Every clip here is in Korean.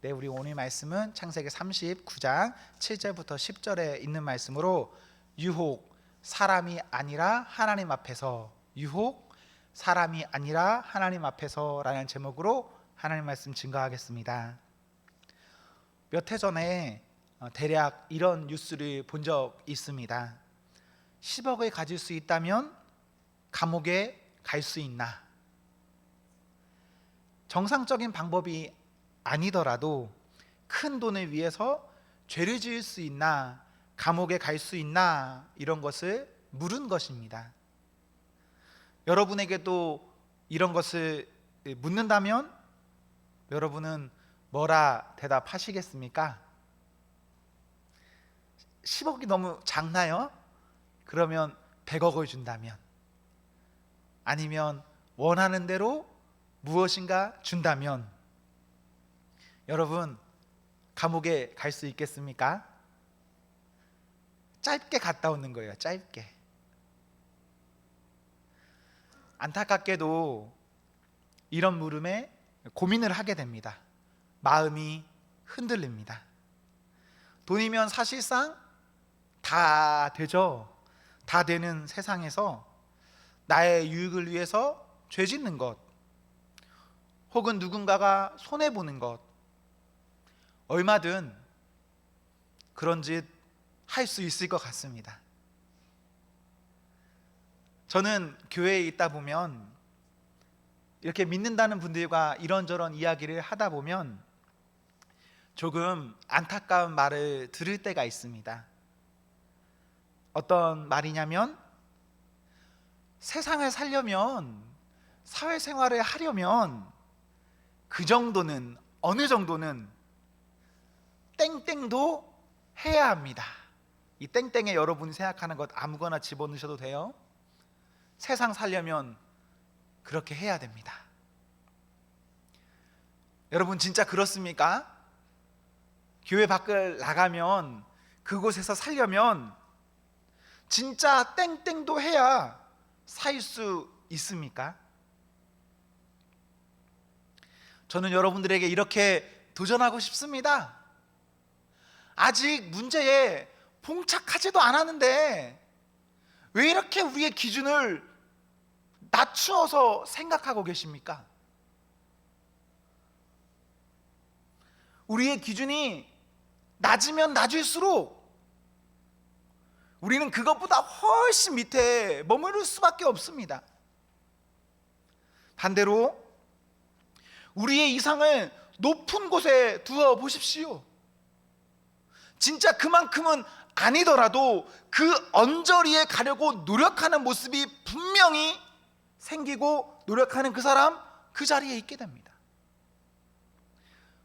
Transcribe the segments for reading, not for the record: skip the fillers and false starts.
네, 우리 오늘 말씀은 창세기 39장 7절부터 10절에 있는 말씀으로 유혹, 사람이 아니라 하나님 앞에서, 유혹, 사람이 아니라 하나님 앞에서 라는 제목으로 하나님 말씀 증거하겠습니다. 몇 해 전에 대략 이런 뉴스를 본 적 있습니다. 10억을 가질 수 있다면 감옥에 갈 수 있나? 정상적인 방법이 아니더라도 큰 돈을 위해서 죄를 지을 수 있나, 감옥에 갈 수 있나, 이런 것을 물은 것입니다. 여러분에게도 이런 것을 묻는다면 여러분은 뭐라 대답하시겠습니까? 10억이 너무 작나요? 그러면 100억을 준다면, 아니면 원하는 대로 무엇인가 준다면 여러분 감옥에 갈 수 있겠습니까? 짧게 갔다 오는 거예요. 짧게. 안타깝게도 이런 물음에 고민을 하게 됩니다. 마음이 흔들립니다. 돈이면 사실상 다 되죠. 다 되는 세상에서 나의 유익을 위해서 죄 짓는 것, 혹은 누군가가 손해보는 것, 얼마든 그런 짓 할 수 있을 것 같습니다. 저는 교회에 있다 보면 이렇게 믿는다는 분들과 이런저런 이야기를 하다 보면 조금 안타까운 말을 들을 때가 있습니다. 어떤 말이냐면, 세상을 살려면, 사회생활을 하려면 그 정도는, 어느 정도는 땡땡도 해야 합니다. 이 땡땡에 여러분이 생각하는 것 아무거나 집어넣으셔도 돼요. 세상 살려면 그렇게 해야 됩니다. 여러분 진짜 그렇습니까? 교회 밖을 나가면, 그곳에서 살려면 진짜 땡땡도 해야 살 수 있습니까? 저는 여러분들에게 이렇게 도전하고 싶습니다. 아직 문제에 봉착하지도 않았는데 왜 이렇게 우리의 기준을 낮추어서 생각하고 계십니까? 우리의 기준이 낮으면 낮을수록 우리는 그것보다 훨씬 밑에 머무를 수밖에 없습니다. 반대로 우리의 이상을 높은 곳에 두어 보십시오. 진짜 그만큼은 아니더라도 그 언저리에 가려고 노력하는 모습이 분명히 생기고, 노력하는 그 사람 그 자리에 있게 됩니다.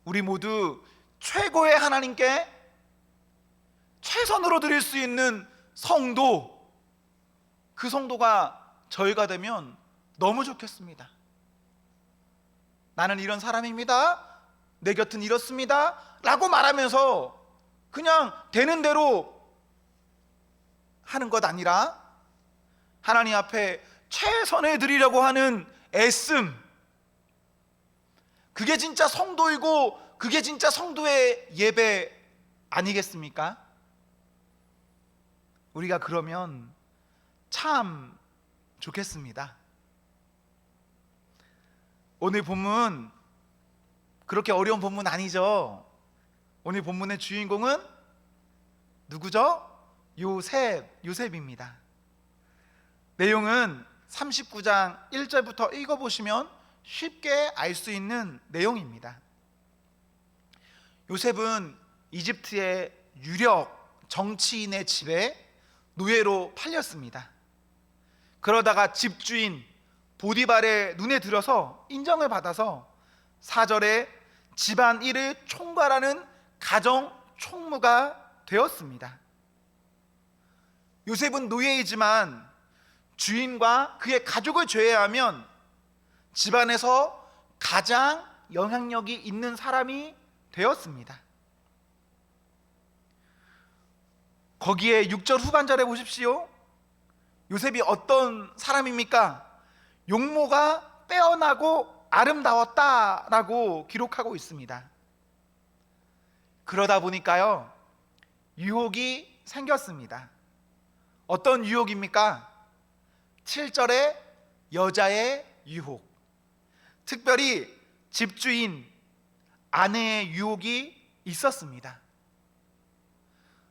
우리 모두 최고의 하나님께 최선으로 드릴 수 있는 성도, 그 성도가 저희가 되면 너무 좋겠습니다. 나는 이런 사람입니다, 내 곁은 이렇습니다 라고 말하면서 그냥 되는 대로 하는 것 아니라 하나님 앞에 최선을 드리려고 하는 애씀, 그게 진짜 성도이고 그게 진짜 성도의 예배 아니겠습니까? 우리가 그러면 참 좋겠습니다. 오늘 본문 그렇게 어려운 본문 아니죠. 오늘 본문의 주인공은 누구죠? 요셉입니다. 내용은 39장 1절부터 읽어보시면 쉽게 알 수 있는 내용입니다. 요셉은 이집트의 유력 정치인의 집에 노예로 팔렸습니다. 그러다가 집주인 보디발의 눈에 들어서 인정을 받아서 4절에 집안 일을 총괄하는 가정 총무가 되었습니다. 요셉은 노예이지만 주인과 그의 가족을 제외하면 집안에서 가장 영향력이 있는 사람이 되었습니다. 거기에 6절 후반절에 보십시오. 요셉이 어떤 사람입니까? 용모가 빼어나고 아름다웠다라고 기록하고 있습니다. 그러다 보니까요, 유혹이 생겼습니다. 어떤 유혹입니까? 7절에 여자의 유혹, 특별히 집주인 아내의 유혹이 있었습니다.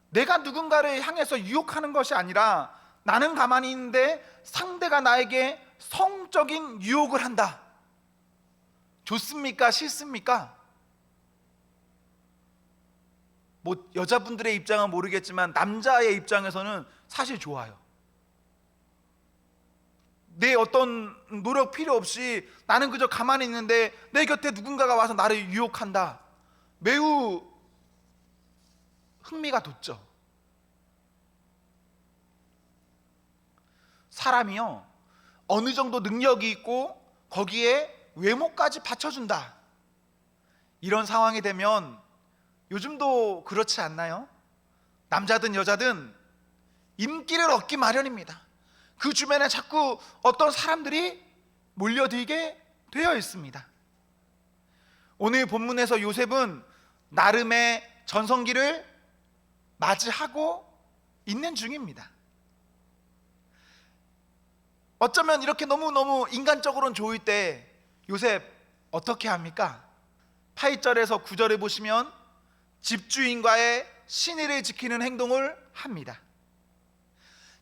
내가 누군가를 향해서 유혹하는 것이 아니라 나는 가만히 있는데 상대가 나에게 성적인 유혹을 한다. 좋습니까? 싫습니까? 뭐 여자분들의 입장은 모르겠지만 남자의 입장에서는 사실 좋아요. 내 어떤 노력 필요 없이 나는 그저 가만히 있는데 내 곁에 누군가가 와서 나를 유혹한다. 매우 흥미가 돋죠. 사람이요, 어느 정도 능력이 있고 거기에 외모까지 받쳐준다, 이런 상황이 되면 요즘도 그렇지 않나요? 남자든 여자든 인기를 얻기 마련입니다. 그 주변에 자꾸 어떤 사람들이 몰려들게 되어 있습니다. 오늘 본문에서 요셉은 나름의 전성기를 맞이하고 있는 중입니다. 어쩌면 이렇게 너무너무 인간적으로는 좋을 때 요셉 어떻게 합니까? 8절에서 9절에 보시면 집주인과의 신의를 지키는 행동을 합니다.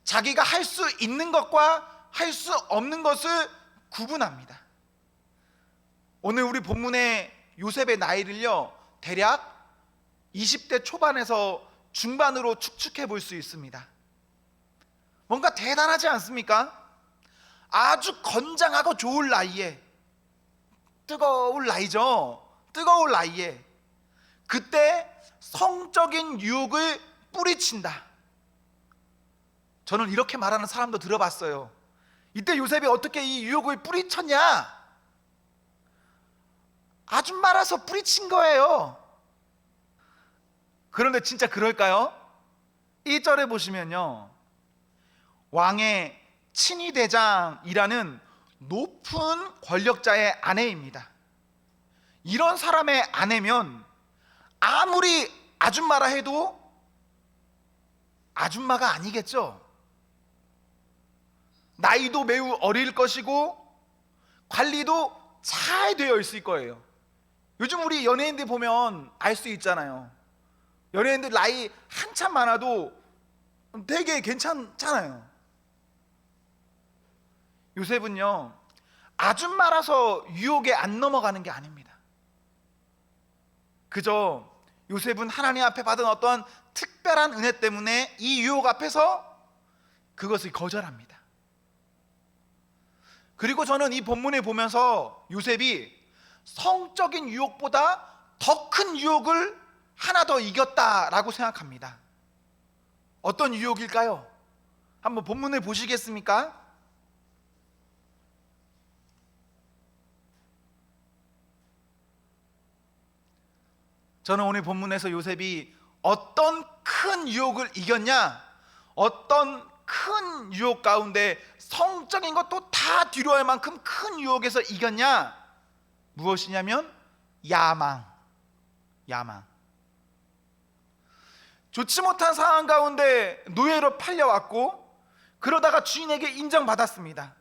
자기가 할 수 있는 것과 할 수 없는 것을 구분합니다. 오늘 우리 본문의 요셉의 나이를요, 대략 20대 초반에서 중반으로 추측해 볼 수 있습니다. 뭔가 대단하지 않습니까? 아주 건장하고 좋을 나이에, 뜨거울 나이죠. 뜨거울 나이에 그때 성적인 유혹을 뿌리친다. 저는 이렇게 말하는 사람도 들어봤어요. 이때 요셉이 어떻게 이 유혹을 뿌리쳤냐? 아줌마라서 뿌리친 거예요. 그런데 진짜 그럴까요? 1절에 보시면요, 왕의 친위대장이라는 높은 권력자의 아내입니다. 이런 사람의 아내면 아무리 아줌마라 해도 아줌마가 아니겠죠. 나이도 매우 어릴 것이고 관리도 잘 되어 있을 거예요. 요즘 우리 연예인들 보면 알 수 있잖아요. 연예인들 나이 한참 많아도 되게 괜찮잖아요. 요셉은요, 아줌마라서 유혹에 안 넘어가는 게 아닙니다. 그저 요셉은 하나님 앞에 받은 어떠한 특별한 은혜 때문에 이 유혹 앞에서 그것을 거절합니다. 그리고 저는 이 본문을 보면서 요셉이 성적인 유혹보다 더 큰 유혹을 하나 더 이겼다라고 생각합니다. 어떤 유혹일까요? 한번 본문을 보시겠습니까? 저는 오늘 본문에서 요셉이 어떤 큰 유혹을 이겼냐, 어떤 큰 유혹 가운데 성적인 것도 다 뒤로할 만큼 큰 유혹에서 이겼냐, 무엇이냐면 야망. 좋지 못한 상황 가운데 노예로 팔려왔고 그러다가 주인에게 인정받았습니다.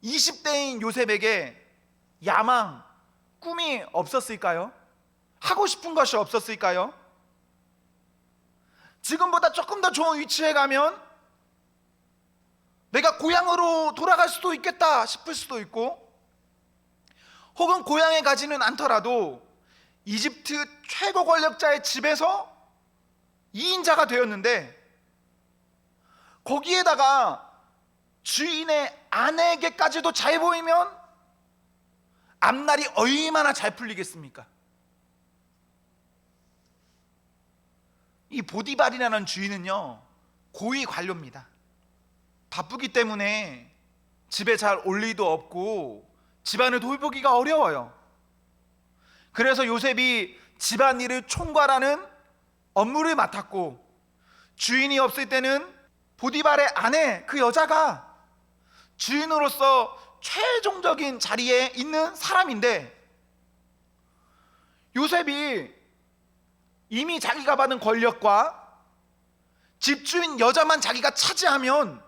20대인 요셉에게 야망, 꿈이 없었을까요? 하고 싶은 것이 없었을까요? 지금보다 조금 더 좋은 위치에 가면 내가 고향으로 돌아갈 수도 있겠다 싶을 수도 있고, 혹은 고향에 가지는 않더라도 이집트 최고 권력자의 집에서 2인자가 되었는데 거기에다가 주인의 아내에게까지도 잘 보이면 앞날이 얼마나 잘 풀리겠습니까? 이 보디발이라는 주인은요, 고위 관료입니다. 바쁘기 때문에 집에 잘 올 일도 없고 집안을 돌보기가 어려워요. 그래서 요셉이 집안일을 총괄하는 업무를 맡았고, 주인이 없을 때는 보디발의 아내, 그 여자가 주인으로서 최종적인 자리에 있는 사람인데, 요셉이 이미 자기가 받은 권력과 집주인 여자만 자기가 차지하면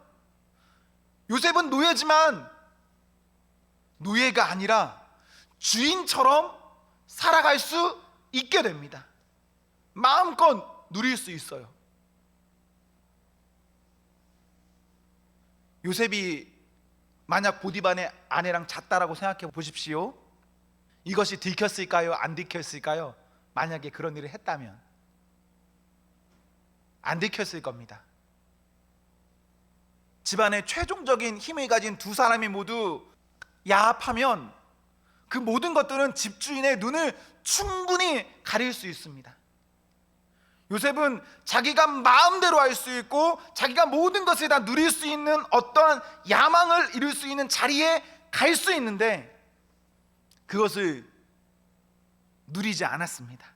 요셉은 노예지만 노예가 아니라 주인처럼 살아갈 수 있게 됩니다. 마음껏 누릴 수 있어요. 요셉이 만약 보디발의 아내랑 잤다라고 생각해 보십시오. 이것이 들켰을까요? 안 들켰을까요? 만약에 그런 일을 했다면 안 들켰을 겁니다. 집안의 최종적인 힘을 가진 두 사람이 모두 야합하면 그 모든 것들은 집주인의 눈을 충분히 가릴 수 있습니다. 요셉은 자기가 마음대로 할 수 있고 자기가 모든 것을 다 누릴 수 있는 어떠한 야망을 이룰 수 있는 자리에 갈 수 있는데 그것을 누리지 않았습니다.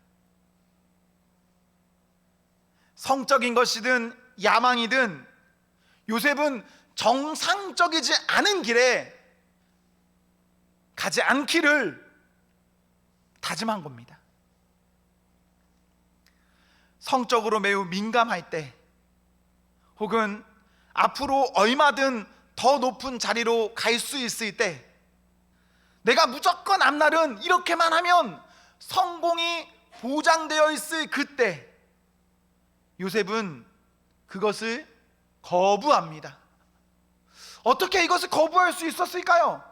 성적인 것이든 야망이든 요셉은 정상적이지 않은 길에 가지 않기를 다짐한 겁니다. 성적으로 매우 민감할 때 혹은 앞으로 얼마든 더 높은 자리로 갈 수 있을 때 내가 무조건 앞날은 이렇게만 하면 성공이 보장되어 있을 그때 요셉은 그것을 거부합니다. 어떻게 이것을 거부할 수 있었을까요?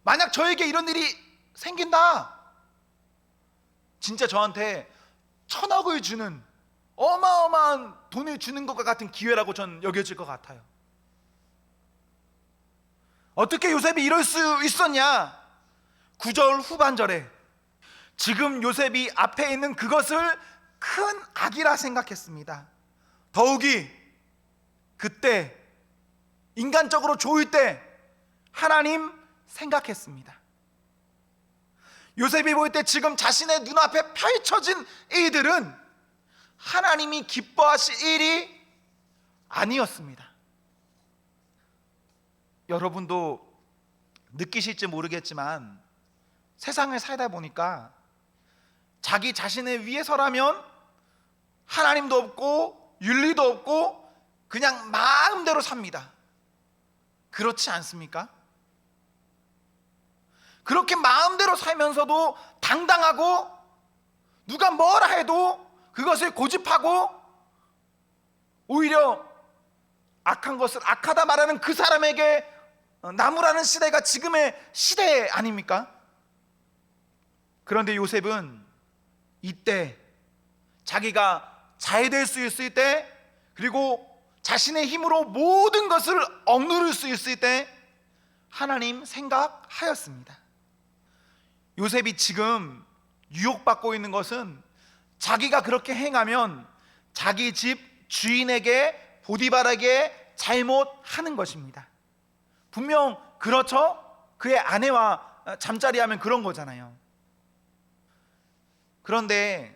만약 저에게 이런 일이 생긴다, 진짜 저한테 1,000억을 주는 어마어마한 돈을 주는 것과 같은 기회라고 전 여겨질 것 같아요. 어떻게 요셉이 이럴 수 있었냐? 9절 후반절에 지금 요셉이 앞에 있는 그것을 큰 악이라 생각했습니다. 더욱이 그때 인간적으로 좋을 때 하나님 생각했습니다. 요셉이 볼 때 지금 자신의 눈앞에 펼쳐진 일들은 하나님이 기뻐하실 일이 아니었습니다. 여러분도 느끼실지 모르겠지만 세상을 살다 보니까 자기 자신을 위해서라면 하나님도 없고 윤리도 없고 그냥 마음대로 삽니다. 그렇지 않습니까? 그렇게 마음대로 살면서도 당당하고 누가 뭐라 해도 그것을 고집하고 오히려 악한 것을 악하다 말하는 그 사람에게 나무라는 시대가 지금의 시대 아닙니까? 그런데 요셉은 이때 자기가 잘 될 수 있을 때 그리고 자신의 힘으로 모든 것을 억누를 수 있을 때 하나님 생각하였습니다. 요셉이 지금 유혹받고 있는 것은 자기가 그렇게 행하면 자기 집 주인에게 보디발에게 잘못하는 것입니다. 분명 그렇죠? 그의 아내와 잠자리하면 그런 거잖아요. 그런데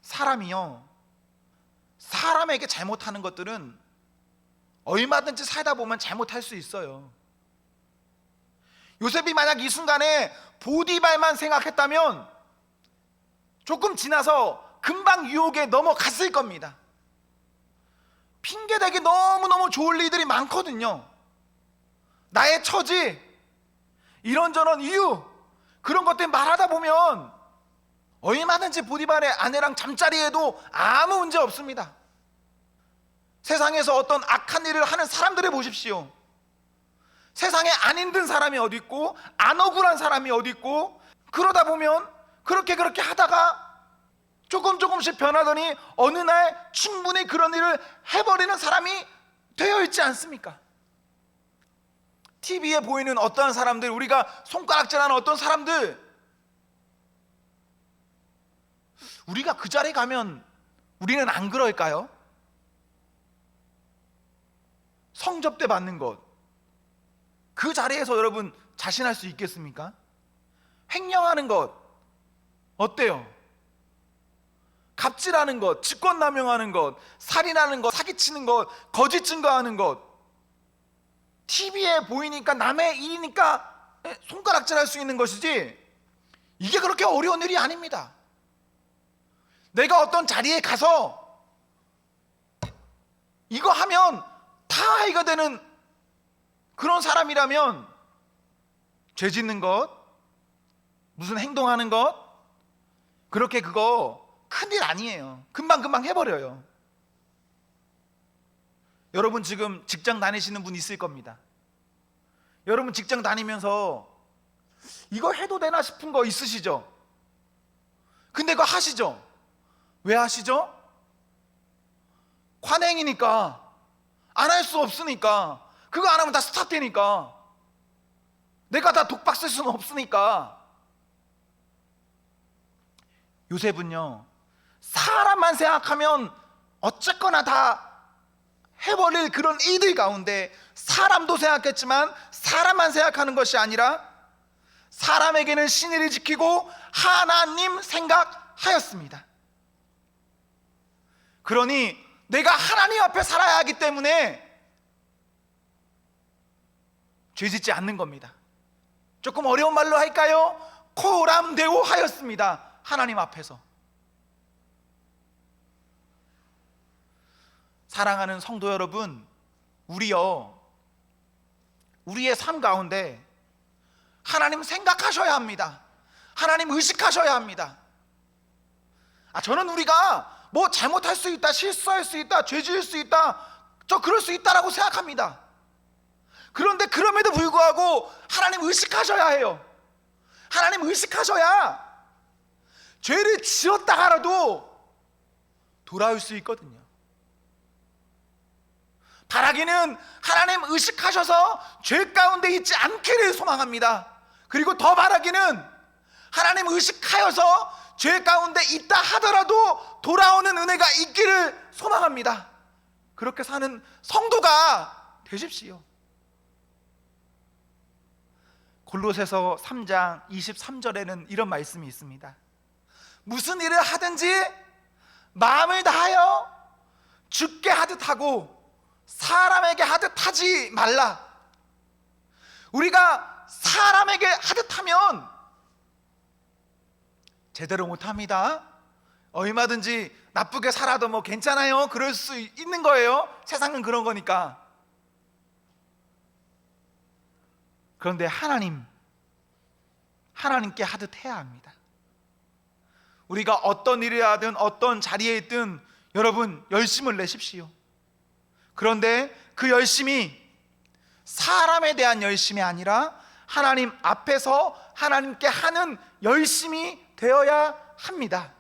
사람이요, 사람에게 잘못하는 것들은 얼마든지 살다 보면 잘못할 수 있어요. 요셉이 만약 이 순간에 보디발만 생각했다면 조금 지나서 금방 유혹에 넘어갔을 겁니다. 핑계대기 너무너무 좋을 일들이 많거든요. 나의 처지, 이런저런 이유, 그런 것들 말하다 보면 얼마든지 보디발의 아내랑 잠자리에도 아무 문제 없습니다. 세상에서 어떤 악한 일을 하는 사람들을 보십시오. 세상에 안 힘든 사람이 어디 있고 안 억울한 사람이 어디 있고 그러다 보면 그렇게 하다가 조금씩 변하더니 어느 날 충분히 그런 일을 해버리는 사람이 되어 있지 않습니까? TV에 보이는 어떠한 사람들, 우리가 손가락질하는 어떤 사람들, 우리가 그 자리에 가면 우리는 안 그럴까요? 성접대 받는 것, 그 자리에서 여러분 자신할 수 있겠습니까? 횡령하는 것 어때요? 갑질하는 것, 직권남용하는 것, 살인하는 것, 사기치는 것, 거짓 증거하는 것, TV에 보이니까 남의 일이니까 손가락질할 수 있는 것이지 이게 그렇게 어려운 일이 아닙니다. 내가 어떤 자리에 가서 이거 하면 다 해가 되는 그런 사람이라면 죄 짓는 것, 무슨 행동하는 것, 그렇게 그거 큰일 아니에요. 금방금방 해버려요. 여러분 지금 직장 다니시는 분 있을 겁니다. 여러분 직장 다니면서 이거 해도 되나 싶은 거 있으시죠? 근데 그거 하시죠? 왜 하시죠? 관행이니까, 안 할 수 없으니까, 그거 안 하면 다 스탑되니까, 내가 다 독박 쓸 수는 없으니까. 요셉은요, 사람만 생각하면 어쨌거나 다 해버릴 그런 이들 가운데 사람도 생각했지만 사람만 생각하는 것이 아니라 사람에게는 신의를 지키고 하나님 생각하였습니다. 그러니 내가 하나님 앞에 살아야 하기 때문에 죄짓지 않는 겁니다. 조금 어려운 말로 할까요? 코람데오 하였습니다. 하나님 앞에서. 사랑하는 성도 여러분, 우리의 삶 가운데 하나님 생각하셔야 합니다. 하나님 의식하셔야 합니다. 저는 우리가 뭐 잘못할 수 있다, 실수할 수 있다, 죄 지을 수 있다, 저 그럴 수 있다라고 생각합니다. 그런데 그럼에도 불구하고 하나님 의식하셔야 해요. 하나님 의식하셔야 죄를 지었다 하라도 돌아올 수 있거든요. 바라기는 하나님 의식하셔서 죄 가운데 있지 않기를 소망합니다. 그리고 더 바라기는 하나님 의식하여서 죄 가운데 있다 하더라도 돌아오는 은혜가 있기를 소망합니다. 그렇게 사는 성도가 되십시오. 골로새서 3장 23절에는 이런 말씀이 있습니다. 무슨 일을 하든지 마음을 다하여 주께 하듯 하고 사람에게 하듯 하지 말라. 우리가 사람에게 하듯 하면 제대로 못합니다. 얼마든지 나쁘게 살아도 뭐 괜찮아요, 그럴 수 있는 거예요. 세상은 그런 거니까. 그런데 하나님께 하듯 해야 합니다. 우리가 어떤 일을 하든 어떤 자리에 있든 여러분 열심을 내십시오. 그런데 그 열심이 사람에 대한 열심이 아니라 하나님 앞에서 하나님께 하는 열심이 되어야 합니다.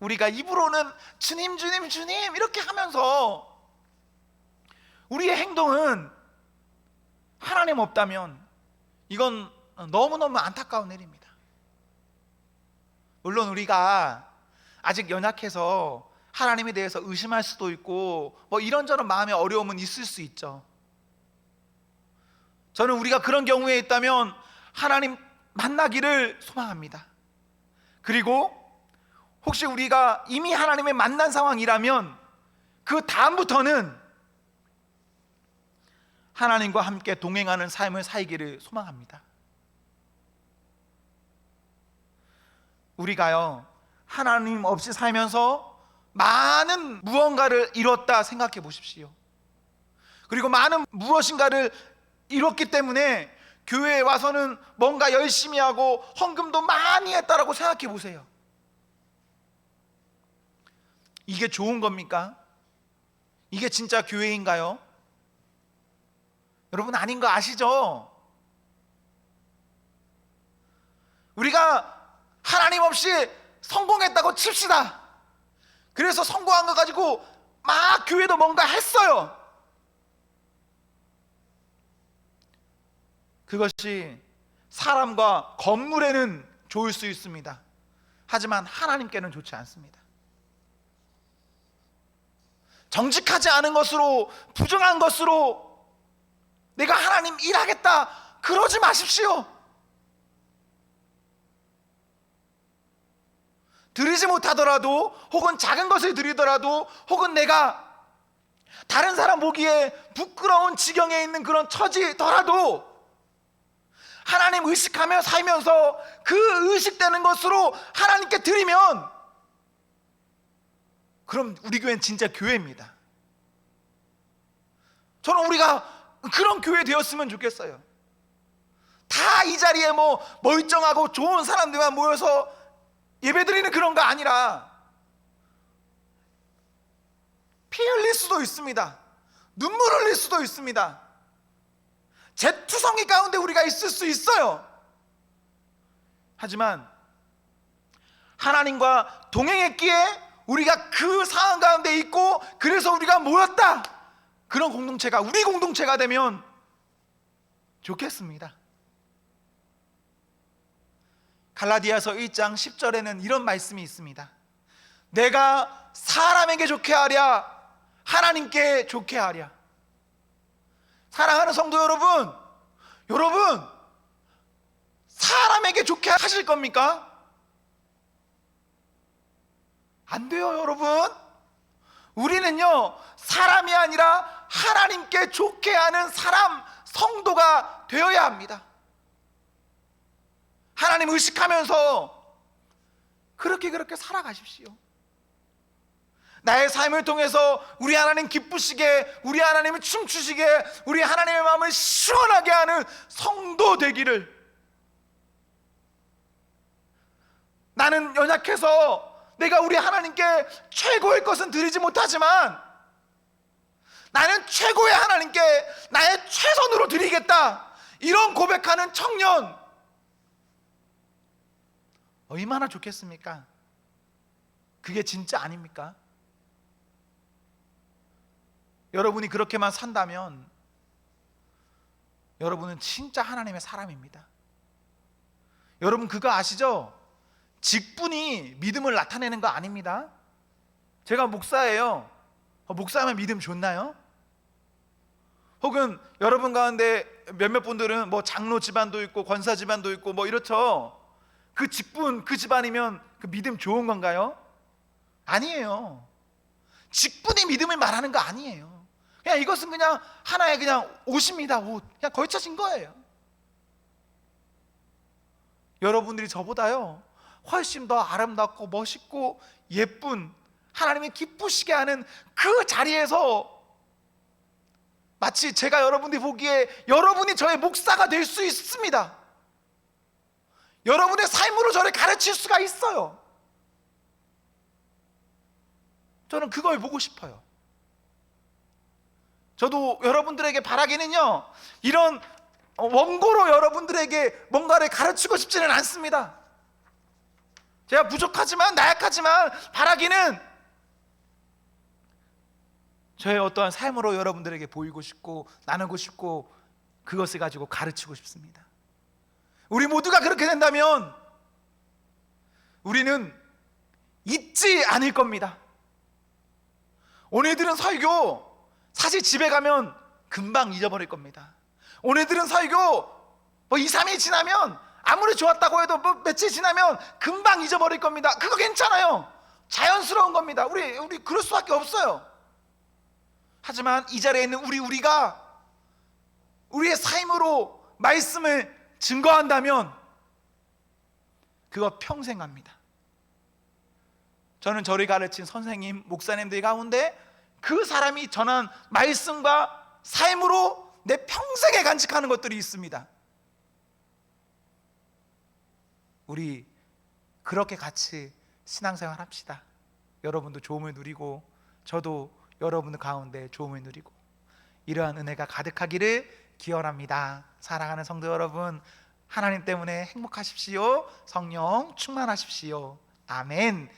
우리가 입으로는 주님 주님 주님 이렇게 하면서 우리의 행동은 하나님 없다면 이건 너무너무 안타까운 일입니다. 물론 우리가 아직 연약해서 하나님에 대해서 의심할 수도 있고 뭐 이런저런 마음의 어려움은 있을 수 있죠. 저는 우리가 그런 경우에 있다면 하나님 만나기를 소망합니다. 그리고 혹시 우리가 이미 하나님을 만난 상황이라면 그 다음부터는 하나님과 함께 동행하는 삶을 살기를 소망합니다. 우리가요, 하나님 없이 살면서 많은 무언가를 잃었다 생각해 보십시오. 그리고 많은 무엇인가를 잃었기 때문에 교회에 와서는 뭔가 열심히 하고 헌금도 많이 했다라고 생각해 보세요. 이게 좋은 겁니까? 이게 진짜 교회인가요? 여러분 아닌 거 아시죠? 우리가 하나님 없이 성공했다고 칩시다. 그래서 성공한 거 가지고 막 교회도 뭔가 했어요. 그것이 사람과 건물에는 좋을 수 있습니다. 하지만 하나님께는 좋지 않습니다. 정직하지 않은 것으로, 부정한 것으로 내가 하나님 일하겠다 그러지 마십시오. 드리지 못하더라도, 혹은 작은 것을 드리더라도, 혹은 내가 다른 사람 보기에 부끄러운 지경에 있는 그런 처지더라도 하나님 의식하며 살면서 그 의식되는 것으로 하나님께 드리면, 그럼 우리 교회는 진짜 교회입니다. 저는 우리가 그런 교회 되었으면 좋겠어요. 다 이 자리에 멀쩡하고 좋은 사람들만 모여서 예배드리는 그런 거 아니라 피 흘릴 수도 있습니다. 눈물 흘릴 수도 있습니다. 재투성이 가운데 우리가 있을 수 있어요. 하지만 하나님과 동행했기에 우리가 그 상황 가운데 있고, 그래서 우리가 모였다, 그런 공동체가 우리 공동체가 되면 좋겠습니다. 갈라디아서 1장 10절에는 이런 말씀이 있습니다. 내가 사람에게 좋게 하랴, 하나님께 좋게 하랴. 사랑하는 성도 여러분, 사람에게 좋게 하실 겁니까? 안 돼요, 여러분. 우리는요, 사람이 아니라 하나님께 좋게 하는 사람, 성도가 되어야 합니다. 하나님 의식하면서 그렇게 살아가십시오. 나의 삶을 통해서 우리 하나님 기쁘시게, 우리 하나님을 춤추시게, 우리 하나님의 마음을 시원하게 하는 성도 되기를. 나는 연약해서 내가 우리 하나님께 최고의 것은 드리지 못하지만, 나는 최고의 하나님께 나의 최선으로 드리겠다, 이런 고백하는 청년, 얼마나 좋겠습니까? 그게 진짜 아닙니까? 여러분이 그렇게만 산다면 여러분은 진짜 하나님의 사람입니다. 여러분 그거 아시죠? 직분이 믿음을 나타내는 거 아닙니다. 제가 목사예요. 목사하면 믿음 좋나요? 혹은 여러분 가운데 몇몇 분들은 장로 집안도 있고 권사 집안도 있고 이렇죠. 그 직분, 그 집안이면 그 믿음 좋은 건가요? 아니에요. 직분이 믿음을 말하는 거 아니에요. 그냥 이것은 그냥 하나의 그냥 옷입니다. 옷. 그냥 걸쳐진 거예요. 여러분들이 저보다요 훨씬 더 아름답고 멋있고 예쁜, 하나님이 기쁘시게 하는 그 자리에서 마치 제가 여러분들이 보기에 여러분이 저의 목사가 될 수 있습니다. 여러분의 삶으로 저를 가르칠 수가 있어요. 저는 그걸 보고 싶어요. 저도 여러분들에게 바라기는요, 이런 원고로 여러분들에게 뭔가를 가르치고 싶지는 않습니다. 제가 부족하지만, 나약하지만 바라기는 저의 어떠한 삶으로 여러분들에게 보이고 싶고 나누고 싶고, 그것을 가지고 가르치고 싶습니다. 우리 모두가 그렇게 된다면 우리는 잊지 않을 겁니다. 오늘 들은 설교 사실 집에 가면 금방 잊어버릴 겁니다. 오늘 들은 설교 2, 3일 지나면, 아무리 좋았다고 해도 며칠 지나면 금방 잊어버릴 겁니다. 그거 괜찮아요. 자연스러운 겁니다. 우리 그럴 수밖에 없어요. 하지만 이 자리에 있는 우리가 우리의 삶으로 말씀을 증거한다면 그거 평생 갑니다. 저는 저를 가르친 선생님, 목사님들 가운데 그 사람이 전한 말씀과 삶으로 내 평생에 간직하는 것들이 있습니다. 우리 그렇게 같이 신앙생활 합시다. 여러분도 좋음을 누리고 저도 여러분 가운데 좋음을 누리고, 이러한 은혜가 가득하기를 기원합니다. 사랑하는 성도 여러분, 하나님 때문에 행복하십시오. 성령 충만하십시오. 아멘.